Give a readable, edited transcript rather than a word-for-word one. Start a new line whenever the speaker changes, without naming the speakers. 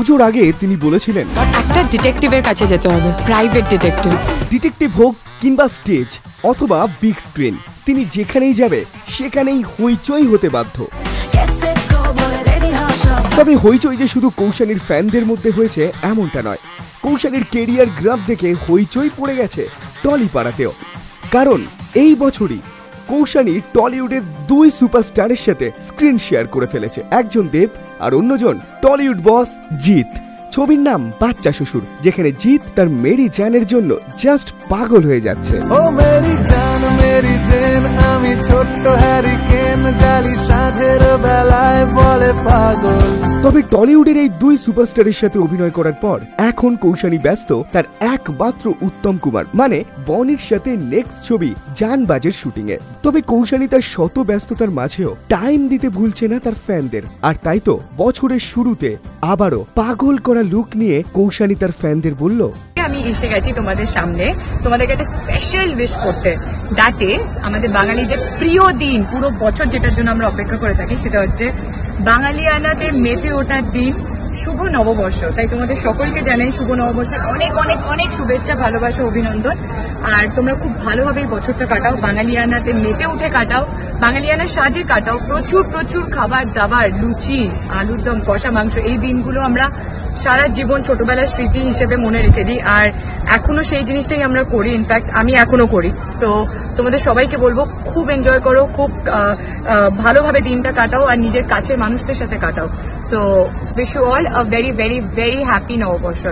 পুজোর আগে তিনি বলেছিলেন,
একটা ডিটেকটিভের কাছে যেতে হবে, প্রাইভেট
ডিটেকটিভ হোক কিংবা স্টেজ অথবা বিগ স্ক্রিন, তিনি যেখানেই যাবে সেখানেই হইচই হতে বাধ্য। তবে হইচই যে শুধু কৌশানীর ফ্যানদের মধ্যে হয়েছে এমনটা নয়, কৌশানীর কেরিয়ার গ্রাফ দেখে হইচই পড়ে গেছে টলি পাড়াতেও। কারণ এই বছরই কৌশানী টলিউডের দুই সুপারস্টারের সাথে স্ক্রিন শেয়ার করে ফেলেছে, একজন দেব আর অন্যজন টলিউড বস জিৎ। ছবির নাম বাচ্চা শ্বশুর, যেখানে জিৎ তার মেরি জানের জন্য জাস্ট পাগল হয়ে যাচ্ছে।
ও মেরি জান মেরি জেন, আমি ছোট্ট হ্যারিকেন, জালি সাঁঝের বেলায় বলে পাগল।
তবে টলিউডের এই দুই সুপারস্টারের সাথে অভিনয় করার পর এখন কৌশানী ব্যস্ত তার একমাত্র উত্তম কুমার মানে বনির সাথে নেক্সট ছবি জানবাজের শুটিং এ। তবে কৌশানী তার শত ব্যস্ততার মাঝেও টাইম দিতে ভুলছে না তার ফ্যানদের। আর তাই তো বছরের শুরুতে আবারও পাগল করা লুক নিয়ে কৌশানী তার ফ্যানদের বলল,
আমি এসে গেছি তোমাদের সামনে তোমাদেরকে একটা স্পেশাল উইশ করতে। দ্যাট ইজ আমাদের বাঙালিদের প্রিয় দিন, পুরো বছর যেটার জন্য আমরা অপেক্ষা করে থাকি, সেটা হচ্ছে বাঙালিয়ানাতে মেতে ওঠার দিন, শুভ নববর্ষ। তাই তোমাদের সকলকে জানাই শুভ নববর্ষের অনেক অনেক অনেক শুভেচ্ছা, ভালোবাসা, অভিনন্দন। আর তোমরা খুব ভালোভাবে বছরটা কাটাও, বাঙালিয়ানাতে মেতে উঠে কাটাও, বাঙালিয়ানার সাজে কাটাও, প্রচুর প্রচুর খাবার দাবার, লুচি, আলুর দম, কষা মাংস, এই দিনগুলো আমরা সারা জীবন ছোটবেলার স্মৃতি হিসেবে মনে রেখে দিই। আর এখনো সেই জিনিসটাই আমরা করি, ইনফ্যাক্ট আমি এখনো করি। তো তোমাদের সবাইকে বলবো খুব এনজয় করো, খুব ভালোভাবে দিনটা কাটাও আর নিজের কাছের মানুষদের সাথে কাটাও। So wish you all a very very very happy নববর্ষ।